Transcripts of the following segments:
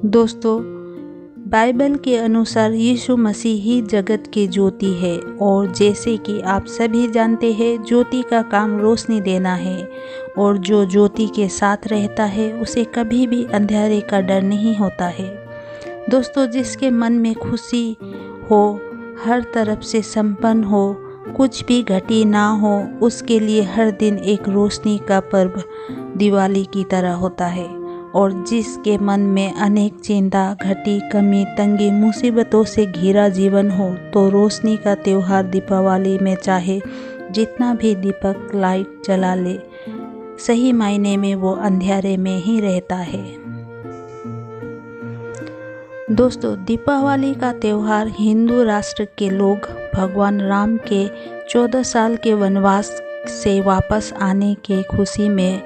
दोस्तों, बाइबल के अनुसार यीशु मसीह ही जगत की ज्योति है और जैसे कि आप सभी जानते हैं, ज्योति का काम रोशनी देना है और जो ज्योति के साथ रहता है उसे कभी भी अंधेरे का डर नहीं होता है। दोस्तों, जिसके मन में खुशी हो, हर तरफ से संपन्न हो, कुछ भी घटी ना हो, उसके लिए हर दिन एक रोशनी का पर्व दिवाली की तरह होता है। और जिसके मन में अनेक चिंता, घटी, कमी, तंगी, मुसीबतों से घिरा जीवन हो, तो रोशनी का त्यौहार दीपावली में चाहे जितना भी दीपक लाइट जला ले, सही मायने में वो अंधेरे में ही रहता है। दोस्तों, दीपावली का त्यौहार हिंदू राष्ट्र के लोग भगवान राम के 14 साल के वनवास से वापस आने के खुशी में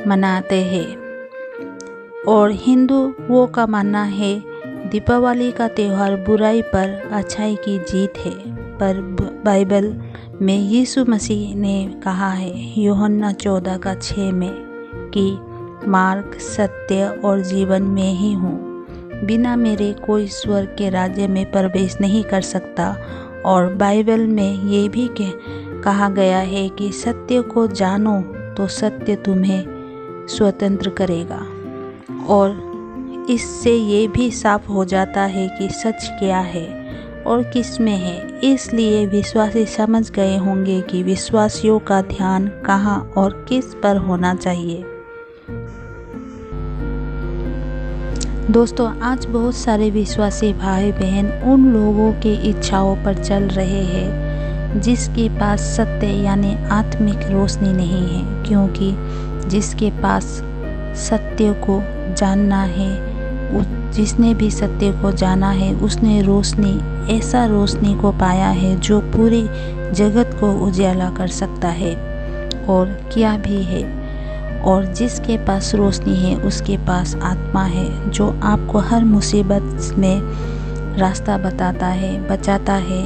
मनाते हैं और हिंदुओं का मानना है दीपावली का त्यौहार बुराई पर अच्छाई की जीत है। पर बाइबल में यीशु मसीह ने कहा है यूहन्ना 14:6 में कि मार्ग, सत्य और जीवन में ही हूँ, बिना मेरे कोई स्वर्ग के राज्य में प्रवेश नहीं कर सकता। और बाइबल में ये भी कहा गया है कि सत्य को जानो तो सत्य तुम्हें स्वतंत्र करेगा। और इससे ये भी साफ हो जाता है कि सच क्या है और किस में है। इसलिए विश्वासी समझ गए होंगे कि विश्वासियों का ध्यान कहाँ और किस पर होना चाहिए। दोस्तों, आज बहुत सारे विश्वासी भाई बहन उन लोगों की इच्छाओं पर चल रहे हैं जिसके पास सत्य यानी आत्मिक रोशनी नहीं है, क्योंकि जिसके पास सत्य को जानना है, जिसने भी सत्य को जाना है, उसने रोशनी, ऐसा रोशनी को पाया है जो पूरी जगत को उजाला कर सकता है और किया भी है। और जिसके पास रोशनी है उसके पास आत्मा है जो आपको हर मुसीबत में रास्ता बताता है, बचाता है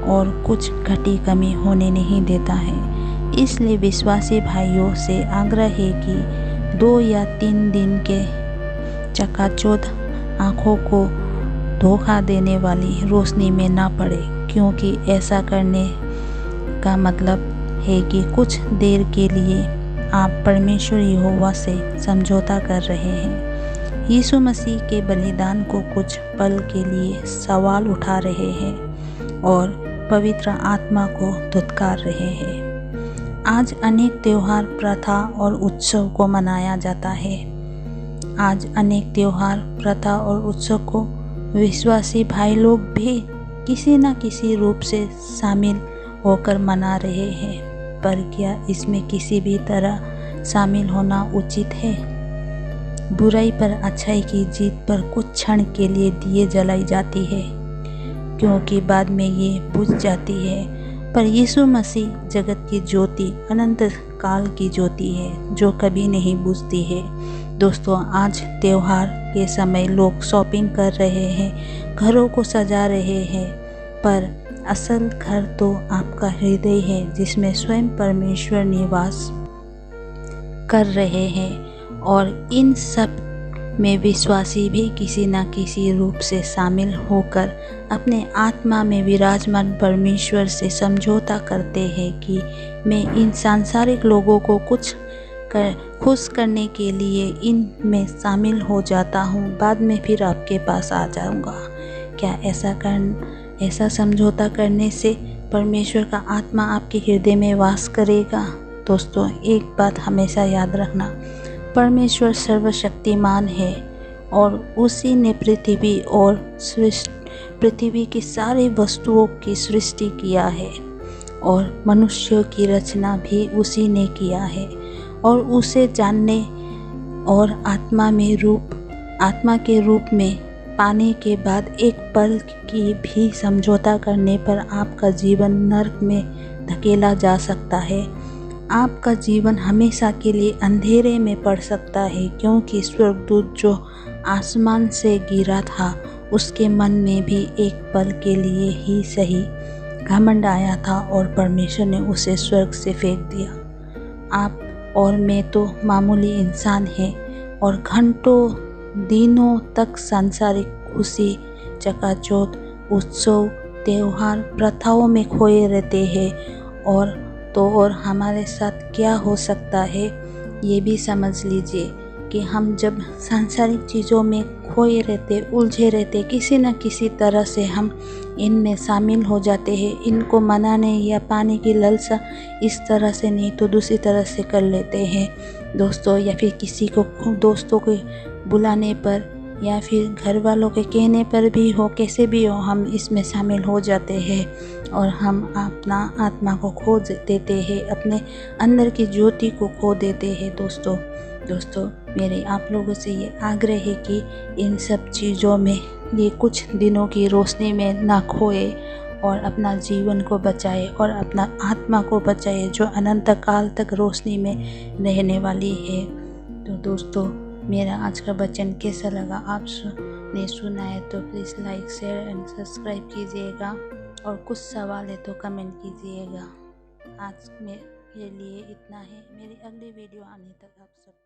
और कुछ घटी कमी होने नहीं देता है। इसलिए विश्वासी भाइयों से आग्रह है कि 2 या 3 दिन के चकाचौंध आँखों को धोखा देने वाली रोशनी में ना पड़े, क्योंकि ऐसा करने का मतलब है कि कुछ देर के लिए आप परमेश्वर यहोवा से समझौता कर रहे हैं, यीशु मसीह के बलिदान को कुछ पल के लिए सवाल उठा रहे हैं और पवित्र आत्मा को धुतकार रहे हैं। आज अनेक त्योहार, प्रथा और उत्सव को मनाया जाता है। आज अनेक त्योहार, प्रथा और उत्सव को विश्वासी भाई लोग भी किसी न किसी रूप से शामिल होकर मना रहे हैं। पर क्या इसमें किसी भी तरह शामिल होना उचित है? बुराई पर अच्छाई की जीत पर कुछ क्षण के लिए दिए जलाई जाती है, क्योंकि बाद में ये बुझ जाती है। पर यीशु मसीह जगत की ज्योति, अनंत काल की ज्योति है जो कभी नहीं बुझती है। दोस्तों, आज त्योहार के समय लोग शॉपिंग कर रहे हैं, घरों को सजा रहे हैं, पर असल घर तो आपका हृदय है जिसमें स्वयं परमेश्वर निवास कर रहे हैं। और इन सब में विश्वासी भी किसी न किसी रूप से शामिल होकर अपने आत्मा में विराजमान परमेश्वर से समझौता करते हैं कि मैं इन सांसारिक लोगों को खुश करने के लिए इनमें शामिल हो जाता हूँ, बाद में फिर आपके पास आ जाऊँगा। क्या ऐसा समझौता करने से परमेश्वर का आत्मा आपके हृदय में वास करेगा? दोस्तों, एक बात हमेशा याद रखना, परमेश्वर सर्वशक्तिमान है और उसी ने पृथ्वी की सारी वस्तुओं की सृष्टि किया है और मनुष्यों की रचना भी उसी ने किया है। और उसे जानने और आत्मा के रूप में पाने के बाद एक पल की भी समझौता करने पर आपका जीवन नरक में धकेला जा सकता है। आपका जीवन हमेशा के लिए अंधेरे में पड़ सकता है, क्योंकि स्वर्गदूत जो आसमान से गिरा था उसके मन में भी एक पल के लिए ही सही घमंड आया था और परमेश्वर ने उसे स्वर्ग से फेंक दिया। आप और मैं तो मामूली इंसान हैं और घंटों दिनों तक सांसारिक खुशी, चकाचौंध, उत्सव, त्योहार, प्रथाओं में खोए रहते हैं। और हमारे साथ क्या हो सकता है ये भी समझ लीजिए कि हम जब सांसारिक चीज़ों में खोए रहते, उलझे रहते, किसी न किसी तरह से हम इनमें शामिल हो जाते हैं। इनको मनाने या पाने की लालसा इस तरह से नहीं तो दूसरी तरह से कर लेते हैं दोस्तों, या फिर किसी को दोस्तों के बुलाने पर या फिर घर वालों के कहने पर भी हो, कैसे भी हो, हम इसमें शामिल हो जाते हैं और हम अपना आत्मा को खो देते हैं, अपने अंदर की ज्योति को खो देते हैं दोस्तों मेरे आप लोगों से ये आग्रह है कि इन सब चीज़ों में ये कुछ दिनों की रोशनी में ना खोए और अपना जीवन को बचाए और अपना आत्मा को बचाए, जो अनंत काल तक रोशनी में रहने वाली है। तो दोस्तों, मेरा आज का वचन कैसा लगा आपने सुना है तो please like, share and subscribe कीजिएगा, और कुछ सवाल है तो कमेंट कीजिएगा। आज मेरे लिए इतना है। मेरी अगली वीडियो आने तक आप सब